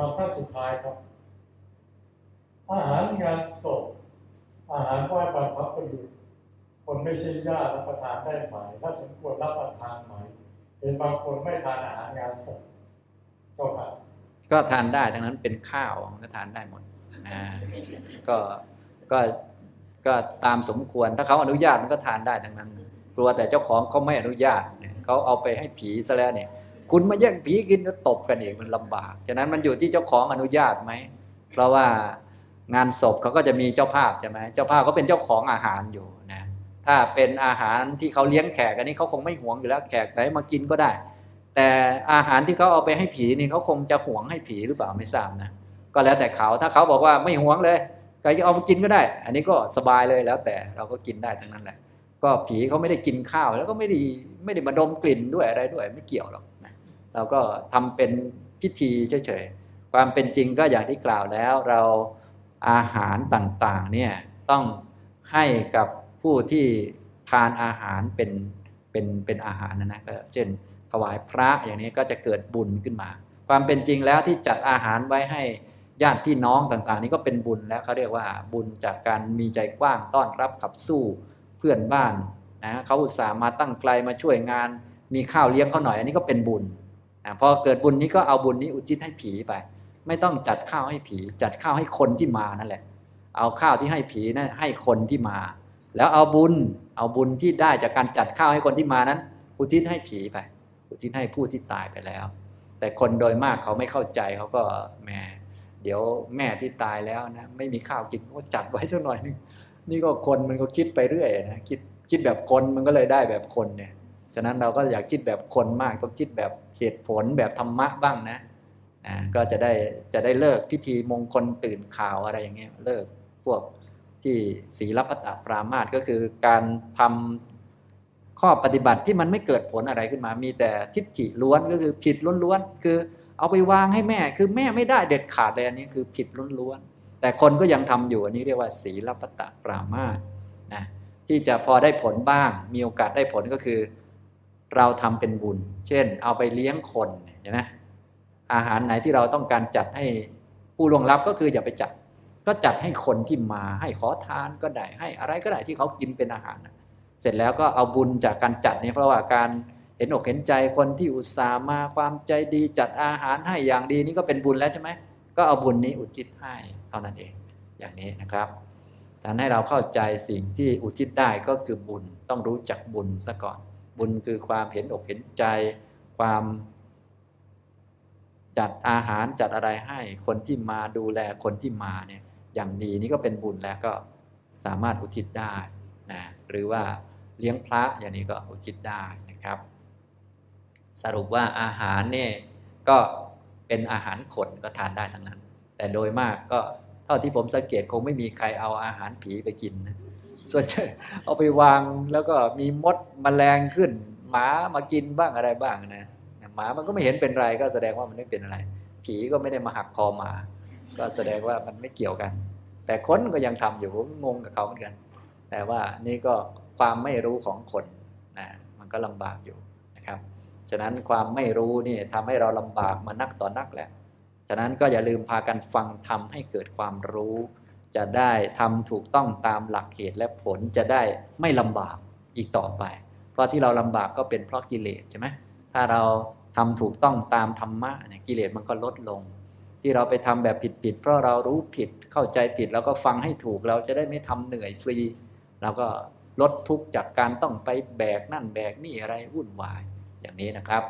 ำท่านสุดท้ายครับอาหารงานศพอาหารไหว้บรรพบุรุษคนไม่ใช่ญาติรับประทานได้ไหมถ้าสมควรรับประทานไหมเห็นบางคนไม่ทานอาหารงานศพเจ้าค่ะก็ทานได้ทั้งนั้นเป็นข้าวมันก็ทานได้หมดนะก็ก็ก็ตามสมควรถ้าเขาอนุญาตมันก็ทานได้ทั้งนั้นกลัวแต่เจ้าของเขาไม่อนุญาตเนี่ยเขาเอาไปให้ผีซะแล้วเนี่ยคุณมาแย่งผีกินแล้วตบกันเองมันลำบากฉะนั้นมันอยู่ที่เจ้าของอนุญาตไหมเพราะว่างานศพเขาก็จะมีเจ้าภาพใช่ไหมเจ้าภาพเขาเป็นเจ้าของอาหารอยู่นะถ้าเป็นอาหารที่เขาเลี้ยงแขกอันนี้เขาคงไม่หวงอยู่แล้วแขกไหนมากินก็ได้แต่อาหารที่เขาเอาไปให้ผีนี่เขาคงจะหวงให้ผีหรือเปล่าไม่ทราบนะก็แล้วแต่เขาถ้าเขาบอกว่าไม่หวงเลยใครจะเอามากินก็ได้อันนี้ก็สบายเลยแล้วแต่เราก็กินได้ทั้งนั้นแหละก็ผีเขาไม่ได้กินข้าวแล้วก็ไม่ได้มาดมกลิ่นด้วยอะไรด้วยไม่เกี่ยวหรอกนะเราก็ทำเป็นพิธีเฉยๆความเป็นจริงก็อย่างที่กล่าวแล้วเราอาหารต่างๆเนี่ยต้องให้กับผู้ที่ทานอาหารเป็นอาหารนะก็เช่นถวายพระอย่างนี้ก็จะเกิดบุญขึ้นมาความเป็นจริงแล้วที่จัดอาหารไว้ให้ญาติพี่น้องต่างๆนี่ก็เป็นบุญแล้วเขาเรียกว่าบุญจากการมีใจกว้างต้อนรับขับสู้เพื่อนบ้านนะเขาอุตส่าห์มาตั้งไกลมาช่วยงานมีข้าวเลี้ยงเขาหน่อยอันนี้ก็เป็นบุญพอเกิดบุญนี้ก็เอาบุญนี้อุทิศให้ผีไปไม่ต้องจัดข้าวให้ผีจัดข้าวให้คนที่มานั่นแหละเอาข้าวที่ให้ผีนะให้คนที่มาแล้วเอาบุญที่ได้จากการจัดข้าวให้คนที่มานั้นอุทิศให้ผีไปอุทิศให้ผู้ที่ตายไปแล้วแต่คนโดยมากเขาไม่เข้าใจเขาก็แหมเดี๋ยวแม่ที่ตายแล้วนะไม่มีข้าวกินก็จัดไว้สักหน่อยนึงนี่ก็คนมันก็คิดไปเรื่อยนะคิดแบบคนมันก็เลยได้แบบคนเนี่ยฉะนั้นเราก็อยากคิดแบบคนมากต้องคิดแบบเหตุผลแบบธรรมะบ้างนะก็จะได้เลิกพิธีมงคลตื่นข่าวอะไรอย่างเงี้ยเลิกพวกที่ศีลพัตตปรามาสก็คือการทำข้อปฏิบัติที่มันไม่เกิดผลอะไรขึ้นมามีแต่ทิฏฐิล้วนก็คือผิดล้วนๆคือเอาไปวางให้แม่คือแม่ไม่ได้เด็ดขาดเลยอันนี้คือผิดล้วนๆแต่คนก็ยังทำอยู่อันนี้เรียกว่าศีลพัตตปรามาสนะที่จะพอได้ผลบ้างมีโอกาสได้ผลก็คือเราทำเป็นบุญเช่นเอาไปเลี้ยงคนเห็นไหมอาหารไหนที่เราต้องการจัดให้ผู้ล่วงลับก็คืออย่าไปจัดก็จัดให้คนที่มาให้ขอทานก็ได้ให้อะไรก็ได้ที่เขากินเป็นอาหารเสร็จแล้วก็เอาบุญจากการจัดนี่เพราะว่าการเห็นอกเห็นใจคนที่อุตส่าห์มาความใจดีจัดอาหารให้อย่างดีนี่ก็เป็นบุญแล้วใช่ไหมก็เอาบุญนี้อุทิศให้เท่านั้นเองอย่างนี้นะครับการให้เราเข้าใจสิ่งที่อุทิศได้ก็คือบุญต้องรู้จักบุญซะก่อนบุญคือความเห็นอกเห็นใจความจัดอาหารจัดอะไรให้คนที่มาดูแลคนที่มาเนี่ยอย่างดีนี่ก็เป็นบุญแล้วก็สามารถอุทิศได้นะหรือว่าเลี้ยงพระอย่างนี้ก็อุทิศได้นะครับสรุปว่าอาหารเนี่ยก็เป็นอาหารคนก็ทานได้ทั้งนั้นแต่โดยมากก็เท่าที่ผมสังเกตคงไม่มีใครเอาอาหารผีไปกินนะส่วนใหญ่เอาไปวางแล้วก็มีมดแมลงขึ้นหมามากินบ้างอะไรบ้างนะหมามันก็ไม่เห็นเป็นไรก็แสดงว่ามันไม่เป็นอะไรผีก็ไม่ได้มาหักคอหมาก็แสดงว่ามันไม่เกี่ยวกันแต่คนก็ยังทำอยู่งงกับเขาเหมือนกันแต่ว่านี่ก็ความไม่รู้ของคนนะมันก็ลำบากอยู่นะครับฉะนั้นความไม่รู้นี่ทำให้เราลำบากมานักต่อนักแหละฉะนั้นก็อย่าลืมพากันฟังธรรมให้เกิดความรู้จะได้ทำถูกต้องตามหลักเหตุและผลจะได้ไม่ลำบากอีกต่อไปเพราะที่เราลำบากก็เป็นเพราะกิเลสใช่ไหมถ้าเราทำถูกต้องตามธรรมะเนี่ยกิเลสมันก็ลดลงที่เราไปทำแบบผิดๆเพราะเรารู้ผิดเข้าใจผิดแล้วก็ฟังให้ถูกเราจะได้ไม่ทำเหนื่อยฟรีเราก็ลดทุกข์จากการต้องไปแบกนั่นแบกนี่อะไรวุ่นวายอย่างนี้นะครับ